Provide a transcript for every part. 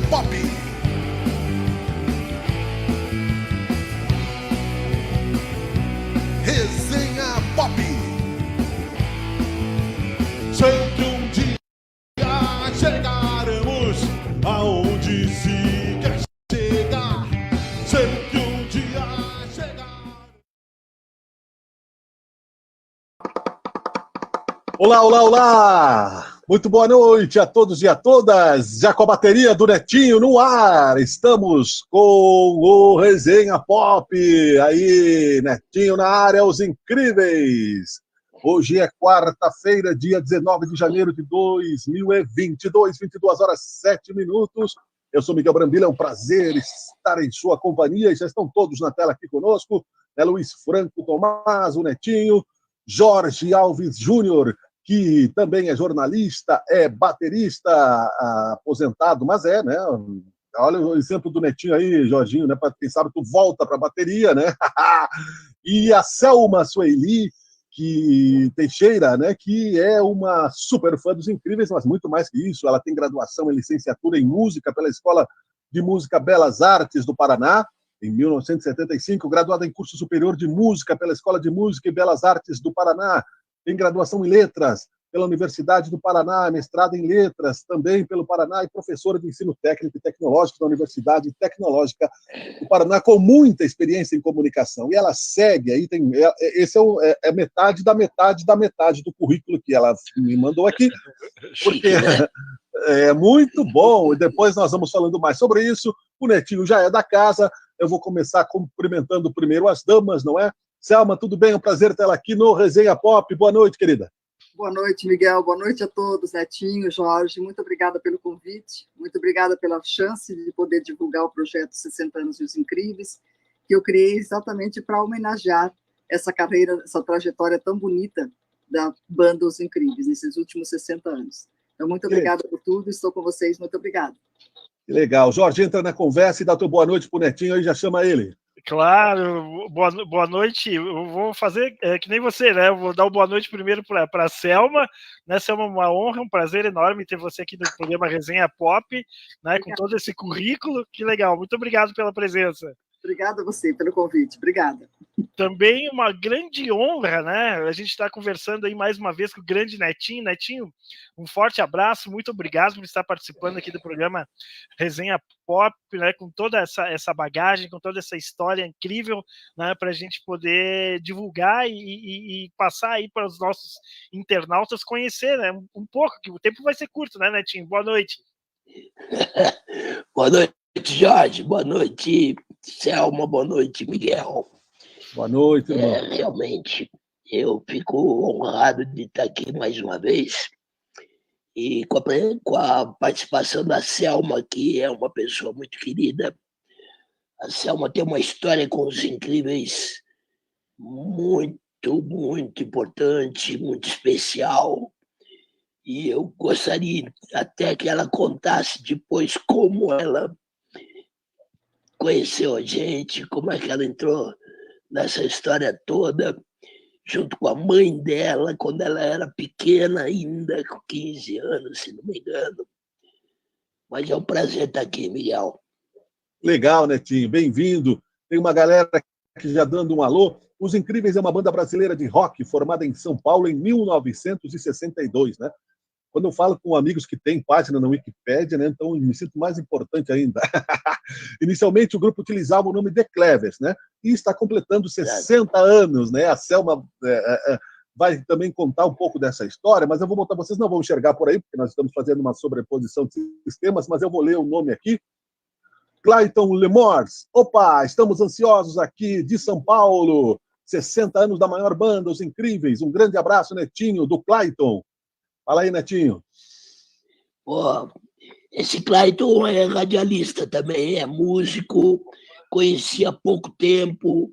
Pop. Resenha Pop. Sei que um dia chegaremos aonde se quer chegar. Sei que um dia chegaremos. Olá, olá, olá! Muito boa noite a todos e a todas. Já com a bateria do Netinho no ar. Estamos com o Resenha Pop. Aí, Netinho na área, os incríveis. Hoje é quarta-feira, dia 19 de janeiro de 2022, 22 horas 7 minutos. Eu sou Miguel Brambila, é um prazer estar em sua companhia. Já estão todos na tela aqui conosco. É Luiz Franco Tomás, o Netinho, Jorge Alves Júnior, que também é jornalista, é baterista aposentado, mas né? Olha o exemplo do Netinho aí, Jorginho, né? Para quem sabe tu volta para a bateria, né? E a Selma Sueli, que Teixeira, né? Que é uma super fã dos Incríveis, mas muito mais que isso. Ela tem graduação em licenciatura em música pela Escola de Música Belas Artes do Paraná, em 1975, graduada em curso superior de música pela Escola de Música e Belas Artes do Paraná. Tem graduação em letras pela Universidade do Paraná, mestrado em letras também pelo Paraná e professora de ensino técnico e tecnológico da Universidade Tecnológica do Paraná, com muita experiência em comunicação. E ela segue aí, esse é metade da metade da metade do currículo que ela me mandou aqui, porque é muito bom. E depois nós vamos falando mais sobre isso. O Netinho já é da casa. Eu vou começar cumprimentando primeiro as damas, não é? Selma, tudo bem? É um prazer ter ela aqui no Resenha Pop. Boa noite, querida. Boa noite, Miguel. Boa noite a todos, Netinho, Jorge. Muito obrigada pelo convite. Muito obrigada pela chance de poder divulgar o projeto 60 anos dos Incríveis, que eu criei exatamente para homenagear essa carreira, essa trajetória tão bonita da banda Os Incríveis, nesses últimos 60 anos. Então, muito obrigada por tudo. Estou com vocês. Muito obrigada. Que legal. Jorge, entra na conversa e dá tua boa noite para o Netinho aí, já chama ele. Claro, boa noite. Eu vou fazer que nem você, né? Eu vou dar uma boa noite primeiro para a Selma, né? Selma, uma honra, um prazer enorme ter você aqui no programa Resenha Pop, né? Com todo esse currículo, que legal. Muito obrigado pela presença. Obrigada a você pelo convite, obrigada. Também uma grande honra, né? A gente está conversando aí mais uma vez com o grande Netinho. Netinho, um forte abraço, muito obrigado por estar participando aqui do programa Resenha Pop, né? Com toda essa bagagem, com toda essa história incrível, né? Para a gente poder divulgar e passar aí para os nossos internautas conhecer, né? Um pouco, que o tempo vai ser curto, né, Netinho? Boa noite. Boa noite, Jorge. Boa noite, Selma. Boa noite, Miguel. Boa noite, irmão. Realmente, eu fico honrado de estar aqui mais uma vez e com a participação da Selma, que é uma pessoa muito querida. A Selma tem uma história com os Incríveis muito, muito importante, muito especial. E eu gostaria até que ela contasse depois como ela conheceu a gente, como é que ela entrou nessa história toda, junto com a mãe dela, quando ela era pequena ainda, com 15 anos, se não me engano. Mas é um prazer estar aqui, Miguel. Legal, Netinho, bem-vindo. Tem uma galera que já dando um alô. Os Incríveis é uma banda brasileira de rock formada em São Paulo em 1962, né? Quando eu falo com amigos que têm página na Wikipédia, né, então eu me sinto mais importante ainda. Inicialmente, o grupo utilizava o nome The Clevers, né, e está completando 60 anos. Né? A Selma vai também contar um pouco dessa história, mas eu vou botar, vocês não vão enxergar por aí, porque nós estamos fazendo uma sobreposição de sistemas, mas eu vou ler o nome aqui. Clayton Lemors. Opa, estamos ansiosos aqui de São Paulo. 60 anos da maior banda, Os Incríveis. Um grande abraço, Netinho, do Clayton. Fala aí, Netinho. Pô, esse Clayton é radialista também, é músico, conheci há pouco tempo,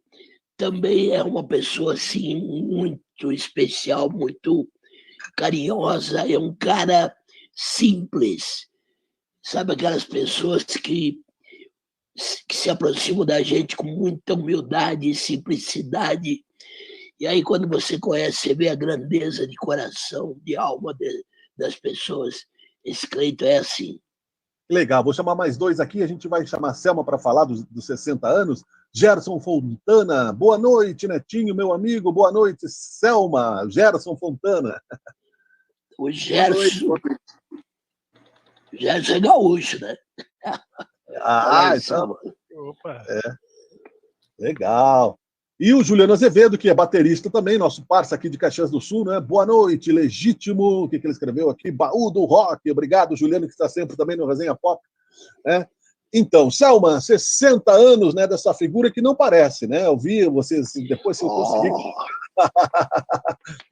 também é uma pessoa assim, muito especial, muito carinhosa, é um cara simples. Sabe aquelas pessoas que se aproximam da gente com muita humildade e simplicidade. E aí, quando você conhece, você vê a grandeza de coração, de alma das pessoas. Esse Cleiton é assim. Legal, vou chamar mais dois aqui, a gente vai chamar a Selma para falar dos 60 anos. Gerson Fontana, boa noite, Netinho, meu amigo, boa noite, Selma, Gerson Fontana. O Gerson é gaúcho, né? Então, Opa. legal. E o Juliano Azevedo, que é baterista também, nosso parça aqui de Caxias do Sul, né? Boa noite, legítimo. O que ele escreveu aqui? Baú do Rock. Obrigado, Juliano, que está sempre também no Resenha Pop. Então, Selma, 60 anos, né, dessa figura que não parece, né? Eu vi vocês, depois se eu conseguir...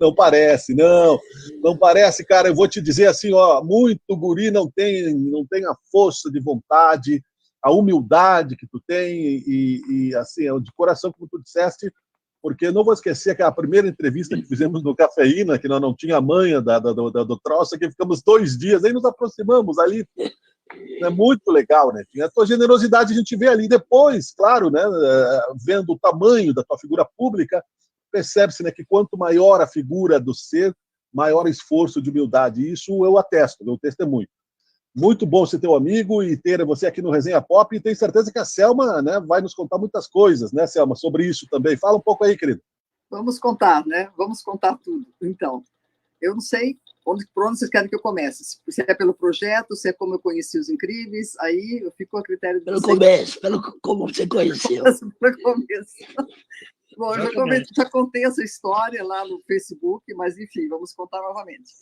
Não parece, não parece, cara. Eu vou te dizer assim, ó, muito guri não tem a força de vontade, a humildade que tu tem e assim, de coração, como tu disseste, porque eu não vou esquecer aquela primeira entrevista que fizemos no Cafeína, que nós não tinha a manha do troço, que ficamos 2 dias, aí nos aproximamos ali. É muito legal, né? A tua generosidade a gente vê ali depois, claro, né? Vendo o tamanho da tua figura pública, percebe-se, né, que quanto maior a figura do ser, maior esforço de humildade. Isso eu atesto, eu testemunho. Muito bom ser teu amigo e ter você aqui no Resenha Pop, e tenho certeza que a Selma, né, vai nos contar muitas coisas, né, Selma, sobre isso também. Fala um pouco aí, querido. Vamos contar, né? Vamos contar tudo. Então, eu não sei por onde vocês querem que eu comece. Se é pelo projeto, se é como eu conheci os Incríveis, aí eu fico a critério de vocês. Pelo começo, como você conheceu. Pelo começo. Bom, eu já contei essa história lá no Facebook, mas, enfim, vamos contar novamente.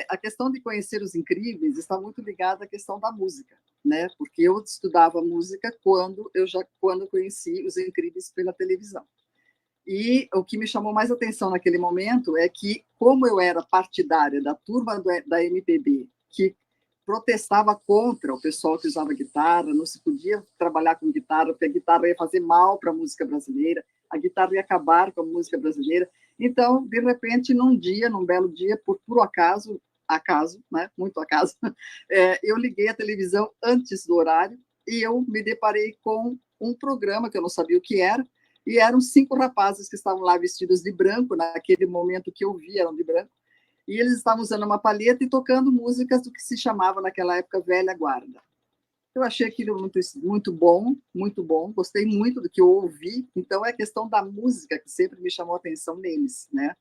A questão de conhecer os Incríveis está muito ligada à questão da música, né? Porque eu estudava música quando eu conheci os Incríveis pela televisão. E o que me chamou mais atenção naquele momento é que, como eu era partidária da turma da MPB, que protestava contra o pessoal que usava guitarra, não se podia trabalhar com guitarra, porque a guitarra ia fazer mal para a música brasileira, a guitarra ia acabar com a música brasileira. Então, de repente, num belo dia, por puro acaso, né, muito acaso, eu liguei a televisão antes do horário e eu me deparei com um programa que eu não sabia o que era, e eram 5 rapazes que estavam lá vestidos de branco, naquele momento que eu vi eram de branco, e eles estavam usando uma palheta e tocando músicas do que se chamava naquela época velha guarda. Eu achei aquilo muito bom, gostei muito do que eu ouvi, então é a questão da música que sempre me chamou a atenção neles, né?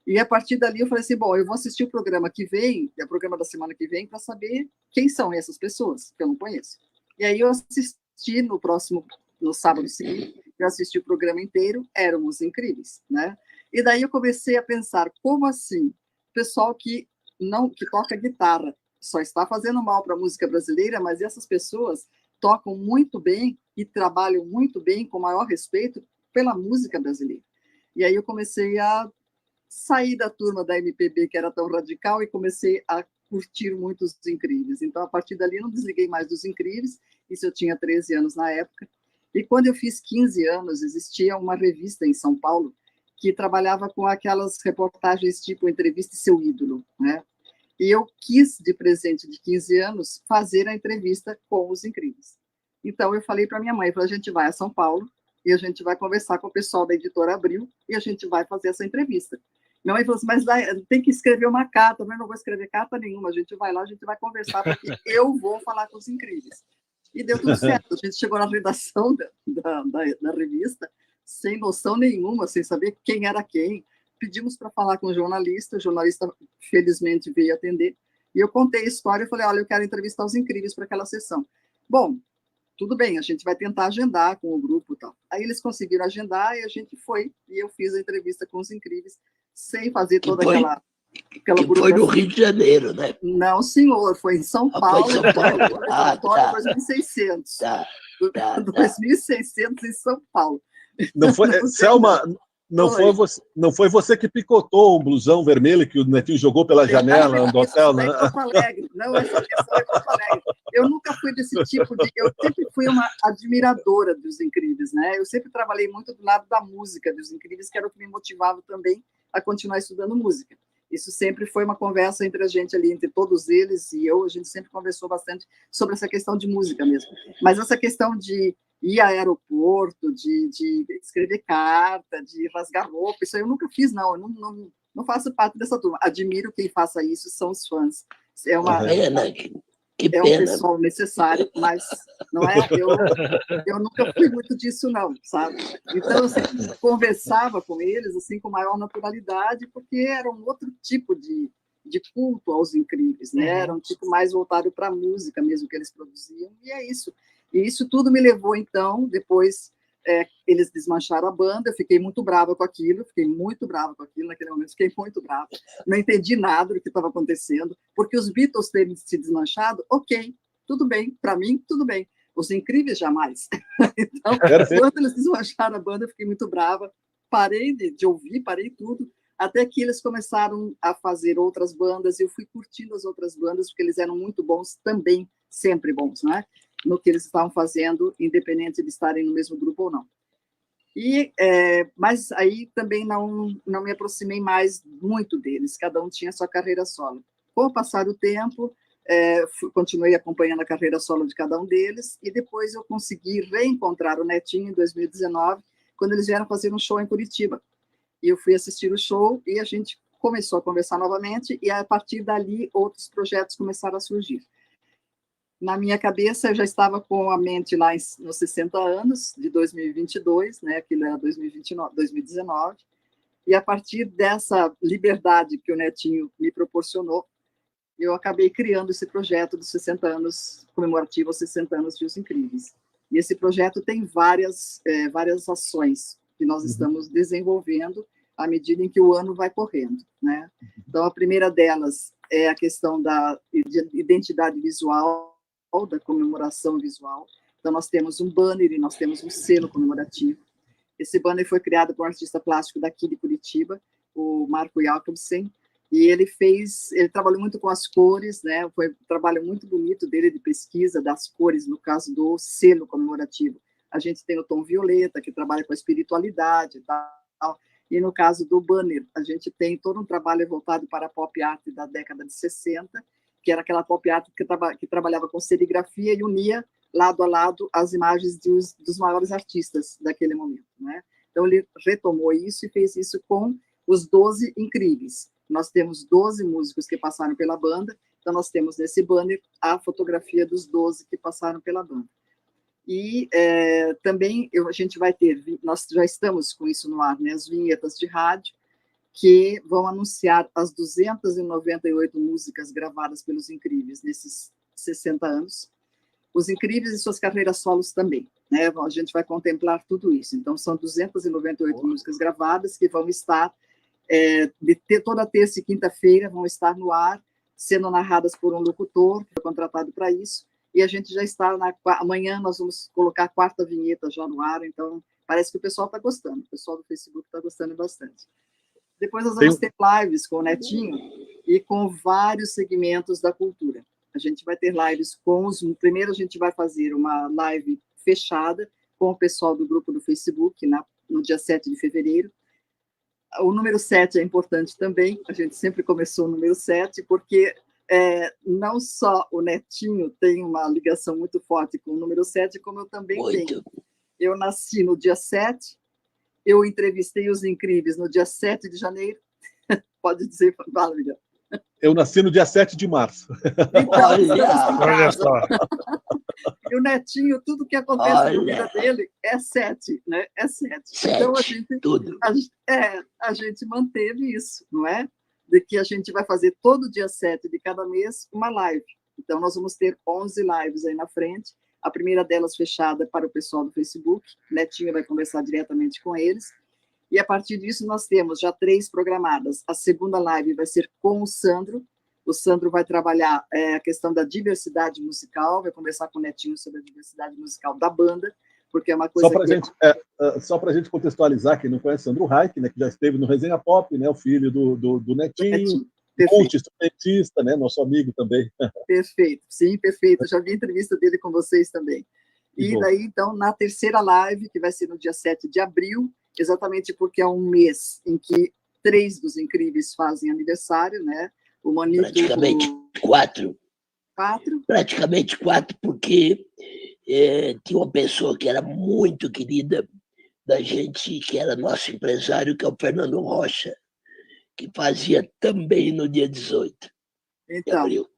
E a partir dali eu falei assim, bom, eu vou assistir o programa que vem, o programa da semana que vem, para saber quem são essas pessoas, que eu não conheço. E aí eu assisti no sábado seguinte, eu assisti o programa inteiro, eram os Incríveis, né? E daí eu comecei a pensar, como assim? Pessoal que toca guitarra só está fazendo mal para a música brasileira, mas essas pessoas tocam muito bem e trabalham muito bem, com maior respeito, pela música brasileira. E aí eu comecei a sair da turma da MPB, que era tão radical, e comecei a curtir muito os Incríveis. Então, a partir dali, eu não desliguei mais dos Incríveis, isso eu tinha 13 anos na época. E quando eu fiz 15 anos, existia uma revista em São Paulo que trabalhava com aquelas reportagens tipo Entrevista e Seu Ídolo, né? E eu quis, de presente de 15 anos, fazer a entrevista com os Incríveis. Então, eu falei para minha mãe, a gente vai a São Paulo e a gente vai conversar com o pessoal da Editora Abril e a gente vai fazer essa entrevista. Minha mãe falou assim, mas tem que escrever uma carta. Eu não vou escrever carta nenhuma, a gente vai lá, a gente vai conversar, porque eu vou falar com os Incríveis. E deu tudo certo. A gente chegou na redação da revista, sem noção nenhuma, sem saber quem era quem. Pedimos para falar com o jornalista felizmente veio atender, e eu contei a história e falei, olha, eu quero entrevistar os Incríveis para aquela sessão. Bom, tudo bem, a gente vai tentar agendar com o grupo e tal. Aí eles conseguiram agendar e a gente foi, e eu fiz a entrevista com os Incríveis, sem fazer toda aquela burocracia. Foi no Rio de Janeiro, né? Não, senhor, foi em São Paulo. Foi em São Paulo. Tá. 2600. Tá. 2600 em São Paulo. Não foi, Selma, não foi você que picotou um blusão vermelho que o Netinho jogou pela janela do hotel, né? Não, essa questão é Porto Alegre. Eu nunca fui desse tipo de... Eu sempre fui uma admiradora dos Incríveis, né? Eu sempre trabalhei muito do lado da música dos Incríveis, que era o que me motivava também a continuar estudando música. Isso sempre foi uma conversa entre a gente ali, entre todos eles e eu, a gente sempre conversou bastante sobre essa questão de música mesmo. Mas essa questão de ir ao aeroporto, de escrever carta, de rasgar roupa, isso aí eu nunca fiz, não. Eu não faço parte dessa turma. Admiro quem faça isso, são os fãs. Que é um pena. pessoal necessário, mas não é, eu nunca fui muito disso, não, sabe? Então, eu sempre conversava com eles, assim, com maior naturalidade, porque era um outro tipo de culto aos incríveis, né? Era um tipo mais voltado para a música mesmo que eles produziam, e é isso. E isso tudo me levou, então, depois... eles desmancharam a banda, eu fiquei muito brava com aquilo, naquele momento, fiquei muito brava, não entendi nada do que estava acontecendo, porque os Beatles terem se desmanchado, ok, tudo bem, para mim, tudo bem, os Incríveis jamais. Então, quando eles desmancharam a banda, eu fiquei muito brava, parei de ouvir, parei tudo, até que eles começaram a fazer outras bandas, e eu fui curtindo as outras bandas, porque eles eram muito bons também, sempre bons, né? No que eles estavam fazendo, independente de estarem no mesmo grupo ou não. Mas aí também não me aproximei mais muito deles, cada um tinha sua carreira solo. Com o passar do tempo, continuei acompanhando a carreira solo de cada um deles, e depois eu consegui reencontrar o Netinho em 2019, quando eles vieram fazer um show em Curitiba. E eu fui assistir o show, e a gente começou a conversar novamente, e a partir dali outros projetos começaram a surgir. Na minha cabeça, eu já estava com a mente lá nos 60 anos, de 2022, né? Aquilo era 2019, e a partir dessa liberdade que o Netinho me proporcionou, eu acabei criando esse projeto dos 60 anos, comemorativo aos 60 anos de Os Incríveis. E esse projeto tem várias ações que nós estamos desenvolvendo à medida em que o ano vai correndo, né? Então, a primeira delas é a questão da identidade visual, da comemoração visual. Então, nós temos um banner e nós temos um selo comemorativo. Esse banner foi criado por um artista plástico daqui de Curitiba, o Marco Jacobsen, e ele trabalhou muito com as cores, né? Foi um trabalho muito bonito dele de pesquisa das cores, no caso do selo comemorativo. A gente tem o tom violeta, que trabalha com a espiritualidade e tal, e no caso do banner, a gente tem todo um trabalho voltado para a pop art da década de 60, que era aquela pop art que trabalhava com serigrafia e unia lado a lado as imagens dos maiores artistas daquele momento, né? Então, ele retomou isso e fez isso com os 12 Incríveis. Nós temos 12 músicos que passaram pela banda, então nós temos nesse banner a fotografia dos 12 que passaram pela banda. E também a gente vai ter, nós já estamos com isso no ar, né, as vinhetas de rádio, que vão anunciar as 298 músicas gravadas pelos Incríveis nesses 60 anos. Os Incríveis e suas carreiras solos também, né? A gente vai contemplar tudo isso. Então, são 298 músicas gravadas que vão estar, toda terça e quinta-feira, vão estar no ar, sendo narradas por um locutor, que foi contratado para isso, e a gente já está, amanhã nós vamos colocar a quarta vinheta já no ar, então parece que o pessoal está gostando, o pessoal do Facebook está gostando bastante. Depois nós vamos ter lives com o Netinho e com vários segmentos da cultura. A gente vai ter lives primeiro a gente vai fazer uma live fechada com o pessoal do grupo do Facebook, no dia 7 de fevereiro. O número 7 é importante também, a gente sempre começou o número 7, porque não só o Netinho tem uma ligação muito forte com o número 7, como eu também tenho. Eu nasci no dia 7, eu entrevistei os Incríveis no dia 7 de janeiro. Pode dizer, fala, Miguel. Eu nasci no dia 7 de março. Então, olha só. E o Netinho, tudo que acontece na vida dele é 7, né? É 7. Então, a gente manteve isso, não é? De que a gente vai fazer todo dia 7 de cada mês uma live. Então, nós vamos ter 11 lives aí na frente. A primeira delas fechada para o pessoal do Facebook. Netinho vai conversar diretamente com eles. E, a partir disso, nós temos já 3 programadas. A segunda live vai ser com o Sandro. O Sandro vai trabalhar a questão da diversidade musical, vai conversar com o Netinho sobre a diversidade musical da banda, porque é uma coisa Só para a gente contextualizar, quem não conhece Sandro Reich, né, que já esteve no Resenha Pop, né, o filho do Netinho, multi-instrumentista, né, nosso amigo também. Perfeito, sim, perfeito. Já vi a entrevista dele com vocês também. E daí, então, na terceira live, que vai ser no dia 7 de abril, exatamente porque é um mês em que 3 dos Incríveis fazem aniversário, né? O Manito, praticamente 4. 4? Praticamente 4, porque tinha uma pessoa que era muito querida da gente, que era nosso empresário, que é o Fernando Rocha, que fazia também no dia 18 de abril.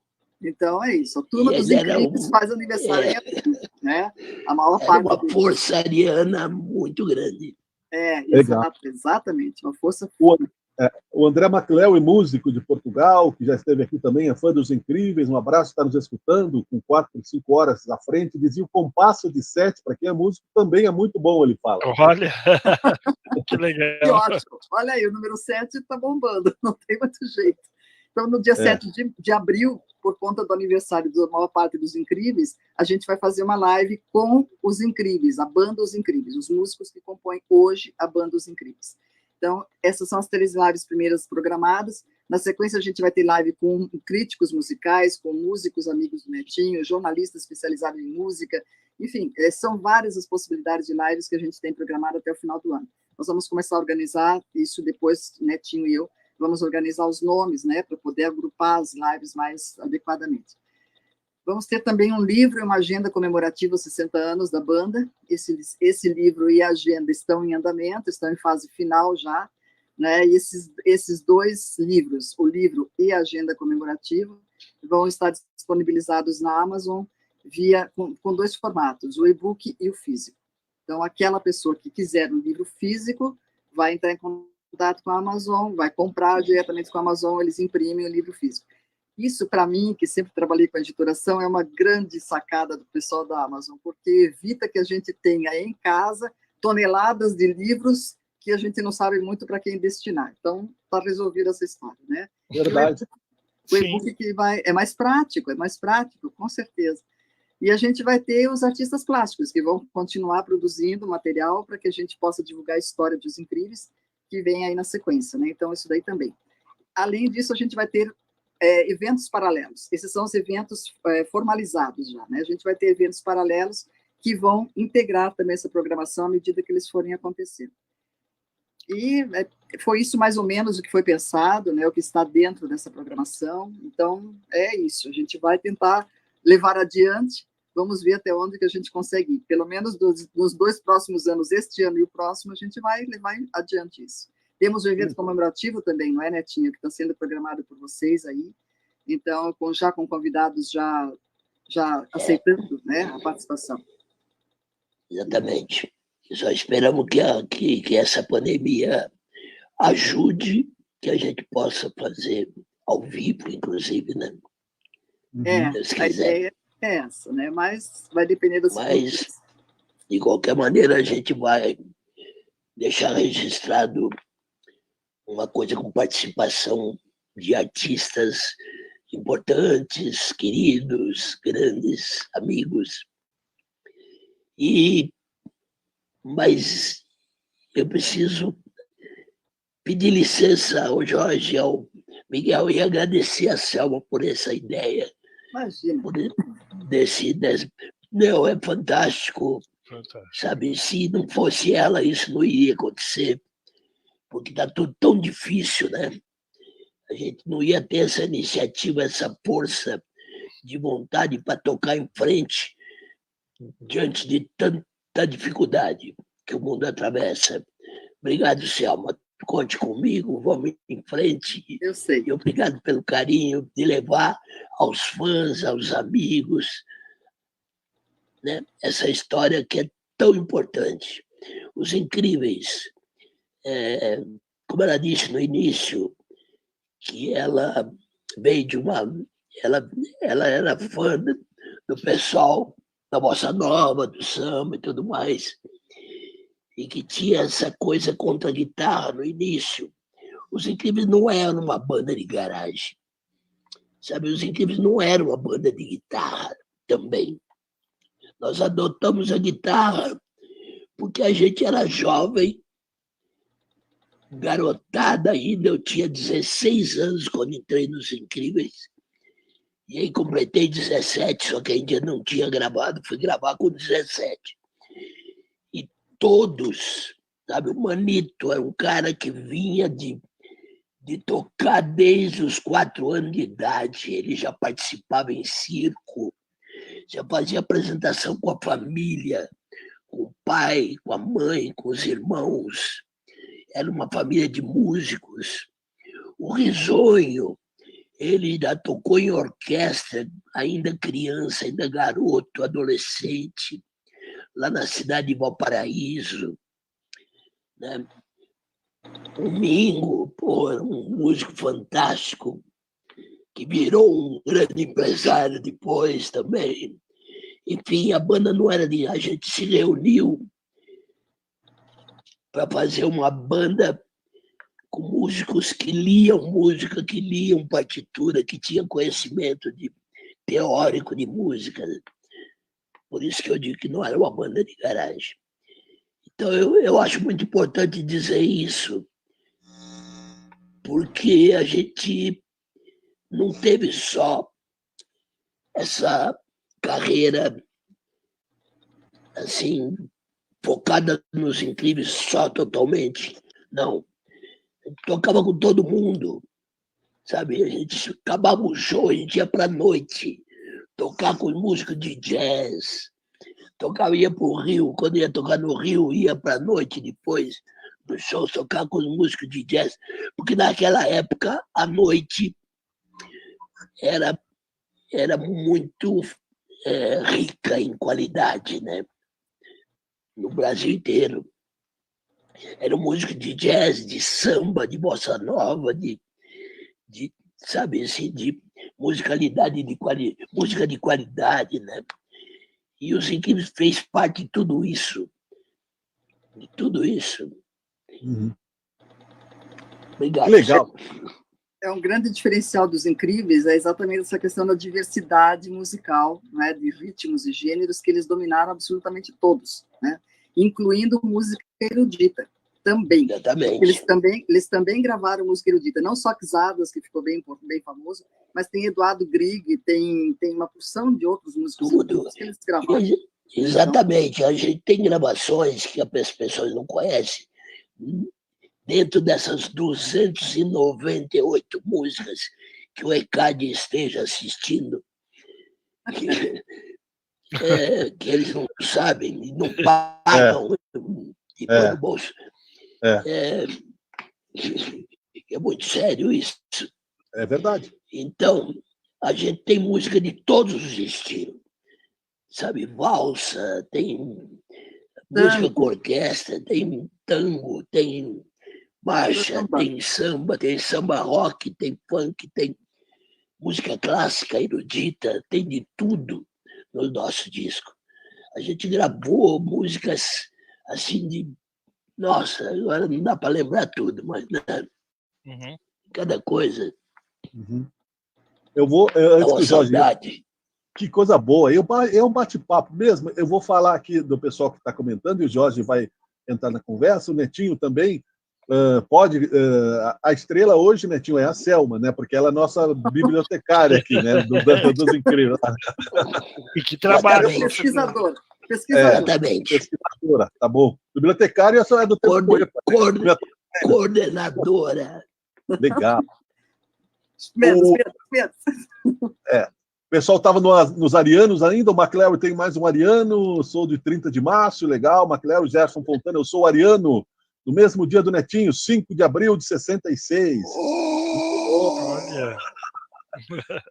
Então é isso. A turma E dos ele era Incríveis faz aniversário em abril, né? A maior era parte uma deles. força ariana muito grande. Legal. Exatamente. Uma força. O André Macléo, músico de Portugal, que já esteve aqui também, é fã dos Incríveis, um abraço, está nos escutando, com 4, 5 horas à frente, dizia o compasso de 7, para quem é músico, também é muito bom, ele fala. Olha, que Que legal. ótimo. Olha aí, o número 7 está bombando, não tem muito jeito. Então, no dia 7 de abril, por conta do aniversário da maior parte dos Incríveis, a gente vai fazer uma live com os Incríveis, a banda Os Incríveis, os músicos que compõem hoje a banda Os Incríveis. Então, essas são as 3 lives primeiras programadas. Na sequência, a gente vai ter live com críticos musicais, com músicos amigos do Netinho, jornalistas especializados em música. Enfim, são várias as possibilidades de lives que a gente tem programado até o final do ano. Nós vamos começar a organizar isso depois, Netinho e eu, vamos organizar os nomes, né, para poder agrupar as lives mais adequadamente. Vamos ter também um livro e uma agenda comemorativa aos 60 anos da banda. Esse livro e a agenda estão em andamento, estão em fase final já, né? E esses 2 livros, o livro e a agenda comemorativa, vão estar disponibilizados na Amazon com 2 formatos, o e-book e o físico. Então, aquela pessoa que quiser um livro físico vai entrar em contato com a Amazon, vai comprar diretamente com a Amazon, eles imprimem o livro físico. Isso, para mim, que sempre trabalhei com editoração, é uma grande sacada do pessoal da Amazon, porque evita que a gente tenha em casa toneladas de livros que a gente não sabe muito para quem destinar. Então, está resolvida essa história, né? Verdade. O e-book que é mais prático, com certeza. E a gente vai ter os artistas plásticos, que vão continuar produzindo material para que a gente possa divulgar a história dos Incríveis, que vem aí na sequência, né? Então, isso daí também. Além disso, a gente vai ter eventos paralelos. Esses são os eventos formalizados já, né? A gente vai ter eventos paralelos que vão integrar também essa programação à medida que eles forem acontecendo. E foi isso mais ou menos o que foi pensado, né? O que está dentro dessa programação. Então, é isso. A gente vai tentar levar adiante. Vamos ver até onde que a gente consegue ir. Pelo menos nos 2 próximos anos, este ano e o próximo, a gente vai levar adiante isso. Temos um evento comemorativo também, não é, Netinho? Que está sendo programado por vocês aí. Então, já com convidados já aceitando, né, a participação. Exatamente. Só esperamos que essa pandemia ajude, que a gente possa fazer ao vivo, inclusive, né? A ideia é essa, né? Mas vai depender das Mas, de qualquer maneira, a gente vai deixar registrado uma coisa com participação de artistas importantes, queridos, grandes amigos. Mas eu preciso pedir licença ao Jorge, ao Miguel, e agradecer a Selma por essa ideia. Imagina. Não, é fantástico. Sabe, se não fosse ela, isso não iria acontecer, porque está tudo tão difícil, né? A gente não ia ter essa iniciativa, essa força de vontade para tocar em frente diante de tanta dificuldade que o mundo atravessa. Obrigado, Selma. Conte comigo, vamos em frente. Eu sei. E obrigado pelo carinho de levar aos fãs, aos amigos, né, essa história que é tão importante. Os Incríveis, como ela disse no início, que ela veio de ela era fã do pessoal da bossa nova, do samba e tudo mais, e que tinha essa coisa contra a guitarra no início. Os Incríveis não eram uma banda de garagem, sabe? Os Incríveis não eram uma banda de guitarra também. Nós adotamos a guitarra porque a gente era jovem, garotada ainda. Eu tinha 16 anos quando entrei nos Incríveis, e aí completei 17, só que ainda não tinha gravado, fui gravar com 17. E todos, sabe, o Manito era um cara que vinha de tocar desde os 4 anos de idade, ele já participava em circo, já fazia apresentação com a família, com o pai, com a mãe, com os irmãos. Era uma família de músicos. O Risonho, Ele ainda tocou em orquestra, ainda criança, ainda garoto, adolescente, lá na cidade de Valparaíso, né? O Mingo, pô, era um músico fantástico, que virou um grande empresário depois também. Enfim, a banda não era de... A gente se reuniu para fazer uma banda com músicos que liam música, que liam partitura, que tinham conhecimento teórico de música. Por isso que eu digo que não era uma banda de garagem. Então, eu acho muito importante dizer isso, porque a gente não teve só essa carreira assim, focada nos Incríveis só totalmente. Não. A gente tocava com todo mundo, sabe? A gente acabava o show, a gente ia para a noite, tocar com música de jazz, ia para o Rio, quando ia tocar no Rio, ia para a noite depois do show, tocar com músicos de jazz, porque naquela época a noite era muito rica em qualidade, né? No Brasil inteiro. Era música de jazz, de samba, de bossa nova, sabe assim, de musicalidade, música de qualidade, né? E os Incríveis fez parte de tudo isso. De tudo isso. Uhum. Obrigado. Legal. É um grande diferencial dos Incríveis, é exatamente essa questão da diversidade musical, né, de ritmos e gêneros que eles dominaram absolutamente todos, né, incluindo música erudita também. Exatamente. Eles também gravaram música erudita, não só Quezadas, que ficou bem famoso, mas tem Eduardo Grieg, tem uma porção de outros músicos que eles gravaram. Exatamente. Então, a gente tem gravações que as pessoas não conhecem. Dentro dessas 298 músicas que o ECAD esteja assistindo, que eles não sabem, não pagam de no bolso. É muito sério isso. É verdade. Então, a gente tem música de todos os estilos, sabe? Valsa, tem música com orquestra, tem tango, tem marcha, tem samba rock, tem funk, tem música clássica, erudita, tem de tudo no nosso disco. A gente gravou músicas assim de... Nossa, agora não dá para lembrar tudo, mas cada coisa. Uhum. Eu vou... Antes que o Jorge... Que coisa boa. É um bate-papo mesmo. Eu vou falar aqui do pessoal que está comentando e o Jorge vai entrar na conversa, o Netinho também. A estrela hoje, Netinho, é a Selma, né? Porque ela é nossa bibliotecária aqui, né? Dos Incríveis. E que trabalha. Pesquisadora. Pesquisadora, tá bom. Bibliotecária só é do tempo. Coordenadora. Legal. Menos. O pessoal estava nos arianos ainda. O MacLeod tem mais um ariano. Sou de 30 de março, legal. MacLeod, Gerson Fontana, eu sou ariano. No mesmo dia do Netinho, 5 de abril de 66. Olha.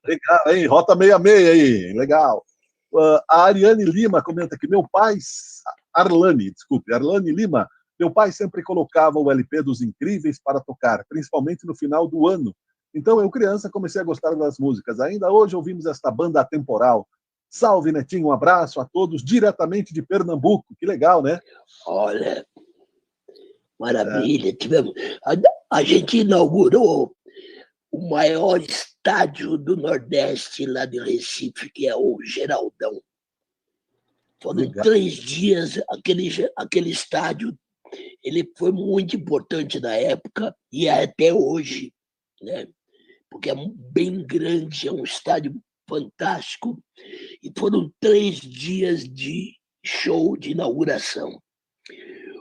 Legal, hein? Rota 66 aí, legal. A Ariane Lima comenta aqui, Arlane Lima, meu pai sempre colocava o LP dos Incríveis para tocar, principalmente no final do ano. Então, eu criança comecei a gostar das músicas. Ainda hoje ouvimos esta banda atemporal. Salve, Netinho, um abraço a todos, diretamente de Pernambuco. Que legal, né? Olha... Maravilha. A gente inaugurou o maior estádio do Nordeste, lá de Recife, que é o Geraldão. Foram 3 dias, aquele estádio, ele foi muito importante na época e é até hoje, né? Porque é bem grande, é um estádio fantástico, e foram 3 dias de show de inauguração.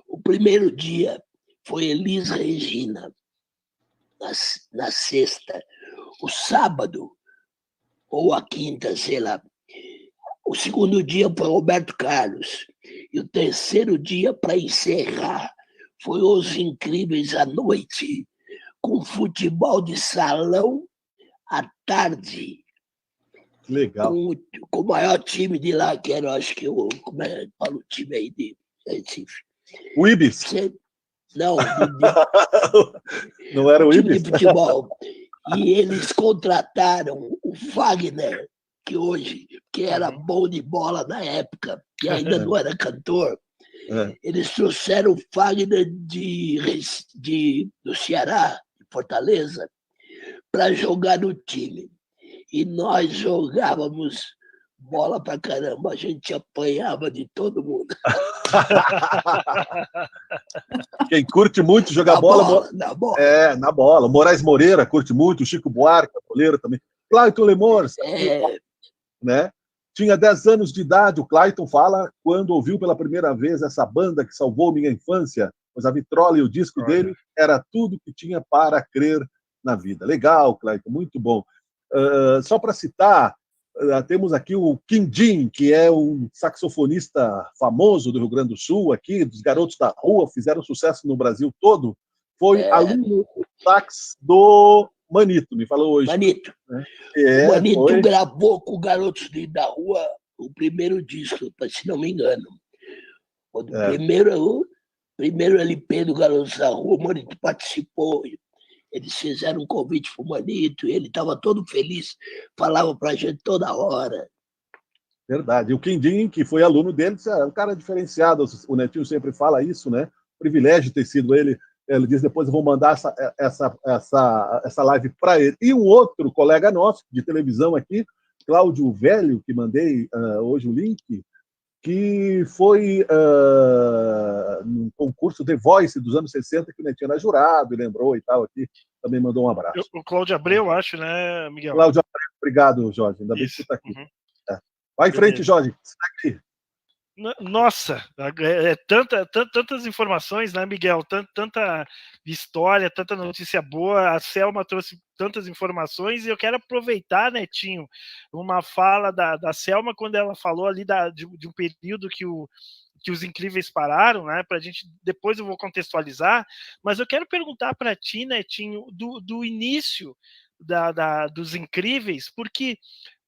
O primeiro dia foi Elis Regina, na sexta. O sábado, ou a quinta, sei lá. O segundo dia foi Roberto Carlos. E o terceiro dia, para encerrar, foi Os Incríveis à noite, com futebol de salão à tarde, Legal. com o maior time de lá, que era, acho que como é que fala o time aí de Recife? O Ibis. Não, Não era o time Ibis? de futebol. E eles contrataram o Fagner, que era bom de bola na época, e ainda não era cantor. Eles trouxeram o Fagner do Ceará, de Fortaleza, para jogar no time. E nós jogávamos bola pra caramba, a gente apanhava de todo mundo. Quem curte muito jogar bola. Na bola. Na bola. Moraes Moreira curte muito, o Chico Buarque, o goleiro também. Clayton Lemors, né? Tinha 10 anos de idade, o Clayton fala, quando ouviu pela primeira vez essa banda que salvou minha infância, pois a vitrola e o disco dele era tudo que tinha para crer na vida. Legal, Clayton, muito bom. Só para citar, temos aqui o Quindim, que é um saxofonista famoso do Rio Grande do Sul, aqui, dos Garotos da Rua, fizeram sucesso no Brasil todo. Foi aluno do sax do Manito, me falou hoje. Manito. O Manito gravou com o Garotos da Rua o primeiro disco, se não me engano. O primeiro LP do Garotos da Rua, o Manito participou. Eles fizeram um convite para o Manito, e ele estava todo feliz, falava para a gente toda hora. Verdade. E o Quindim, que foi aluno dele, é um cara diferenciado, o Netinho sempre fala isso, né? Privilégio ter sido ele. Ele diz, depois eu vou mandar essa live para ele. E um outro colega nosso, de televisão aqui, Cláudio Velho, que mandei hoje o link, que foi num concurso The Voice dos anos 60, que o Netinho era jurado e lembrou e tal aqui, também mandou um abraço. O Cláudio Abreu, acho, né, Miguel? Cláudio Abreu, obrigado, Jorge, ainda bem que você está aqui. Vai em frente, Jorge, segue. Nossa, tantas informações, né, Miguel? Tanta história, tanta notícia boa. A Selma trouxe tantas informações e eu quero aproveitar, Netinho, uma fala da Selma quando ela falou ali de um período que os Incríveis pararam, né? Para a gente, depois eu vou contextualizar, mas eu quero perguntar para ti, Netinho, do início dos Incríveis, porque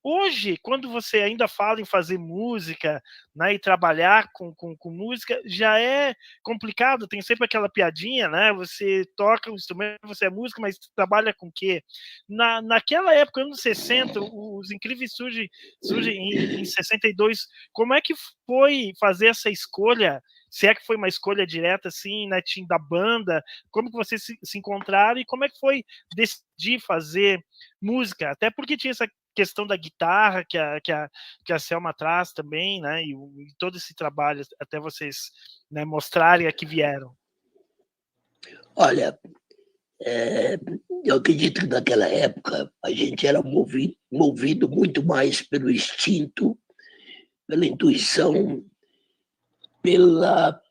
hoje, quando você ainda fala em fazer música, né, e trabalhar com música, já é complicado, tem sempre aquela piadinha, né? Você toca um instrumento, você é músico, mas trabalha com o quê? Naquela época, anos 60, os Incríveis surgem em 62. Como é que foi fazer essa escolha? Se é que foi uma escolha direta, assim, né, da banda? Como que vocês se encontraram e como é que foi decidir fazer música? Até porque tinha essa questão da guitarra que a Selma traz também, né? E todo esse trabalho até vocês, né, mostrarem a que vieram. Olha, eu acredito que naquela época a gente era movido muito mais pelo instinto, pela intuição, pela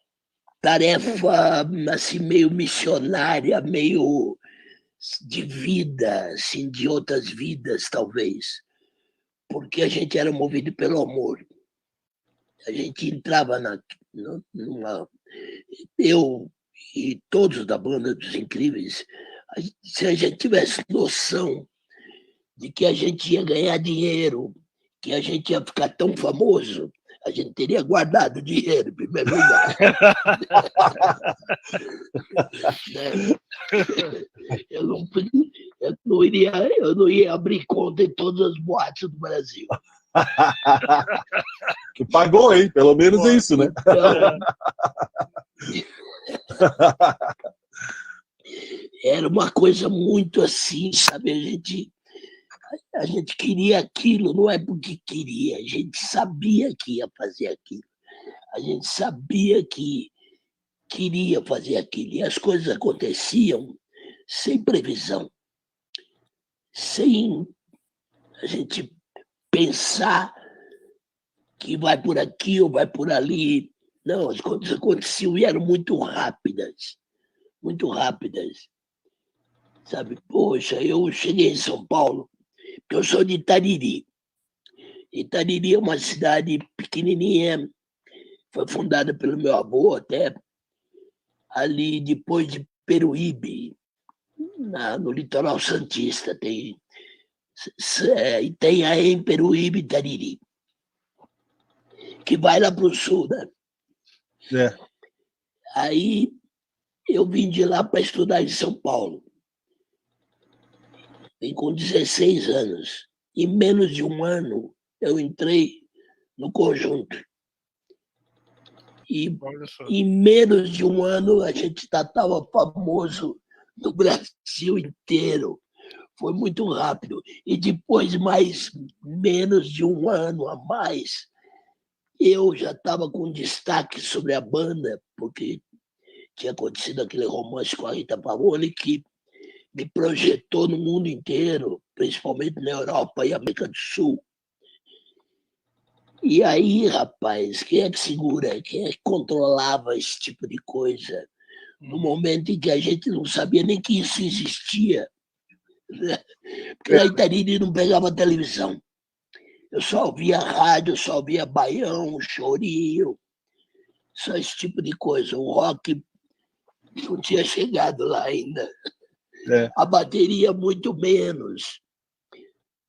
tarefa assim, meio missionária, meio de vida, assim, de outras vidas, talvez, porque a gente era movido pelo amor. A gente entrava eu e todos da banda dos Incríveis, se a gente tivesse noção de que a gente ia ganhar dinheiro, que a gente ia ficar tão famoso, a gente teria guardado dinheiro, em primeiro lugar. Eu não ia abrir conta em todas as boates do Brasil. Que pagou, hein? Pelo menos é isso, né? Era uma coisa muito assim, sabe? A gente queria aquilo, não é porque queria, a gente sabia que ia fazer aquilo. A gente sabia que queria fazer aquilo. E as coisas aconteciam sem previsão, sem a gente pensar que vai por aqui ou vai por ali. Não, as coisas aconteciam e eram muito rápidas. Muito rápidas. Sabe, poxa, eu cheguei em São Paulo, porque eu sou de Itariri. Itariri é uma cidade pequenininha, foi fundada pelo meu avô até, ali depois de Peruíbe, no litoral santista. Tem E tem a em Peruíbe e Tariri, que vai lá para o sul, né? É. Aí eu vim de lá para estudar em São Paulo. Vim com 16 anos. Em menos de um ano, eu entrei no conjunto. E em menos de um ano, a gente já estava famoso no Brasil inteiro. Foi muito rápido. E depois, menos de um ano a mais, eu já estava com destaque sobre a banda, porque tinha acontecido aquele romance com a Rita Pavone que me projetou no mundo inteiro, principalmente na Europa e América do Sul. E aí, rapaz, quem é que segura? Quem é que controlava esse tipo de coisa? No momento em que a gente não sabia nem que isso existia. Porque a Itariri não pegava televisão. Eu só ouvia rádio, só ouvia baião, chorinho, só esse tipo de coisa. O rock não tinha chegado lá ainda. A bateria, muito menos.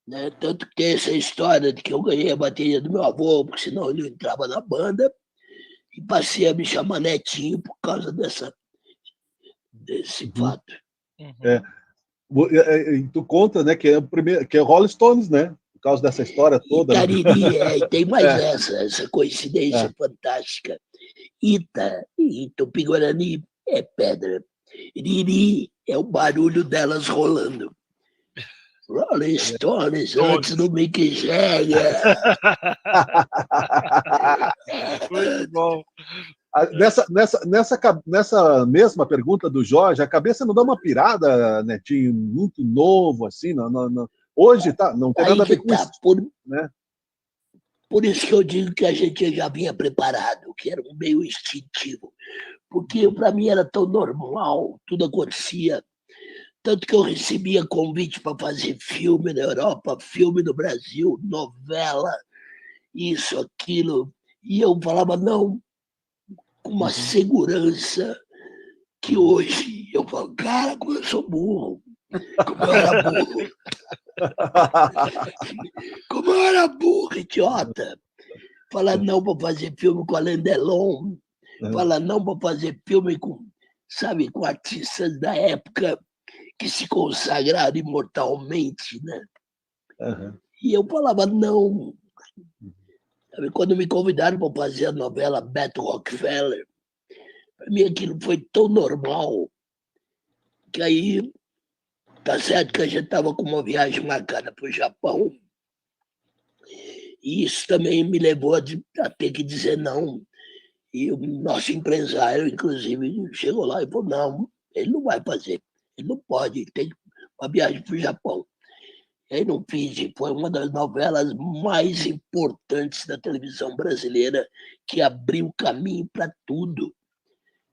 Né? Tanto que tem essa história de que eu ganhei a bateria do meu avô, porque senão ele não entrava na banda, e passei a me chamar Netinho por causa desse fato. Tu conta, né, que é o primeiro, que é Rolling Stones, né? Por causa dessa história toda. Itariri, e tem mais essa coincidência fantástica. Ita, em Tupi-Guarani, é pedra. Riri é o barulho delas rolando. Rolling Stones, antes do Mick Jagger. Muito bom. Nessa mesma pergunta do Jorge, a cabeça não dá uma pirada, Netinho, muito novo, assim, hoje não tem nada a ver com isso. Né? Por isso que eu digo que a gente já vinha preparado, que era um meio instintivo. Porque para mim era tão normal, tudo acontecia. Tanto que eu recebia convite para fazer filme na Europa, filme no Brasil, novela, isso, aquilo. E eu falava, não, com uma segurança que hoje eu falo, cara, como eu sou burro. Como eu era burro. Como eu era burro, idiota. Falar não para fazer filme com Alain Delon. Falar não para fazer filme com artistas da época que se consagraram imortalmente, né? E eu falava não. Sabe, quando me convidaram para fazer a novela Beto Rockefeller, para mim aquilo foi tão normal que aí tá certo que a gente estava com uma viagem marcada para o Japão e isso também me levou a ter que dizer não. E o nosso empresário, inclusive, chegou lá e falou, não, ele não vai fazer, ele não pode, ele tem uma viagem para o Japão. E aí não fiz, e foi uma das novelas mais importantes da televisão brasileira, que abriu caminho para tudo.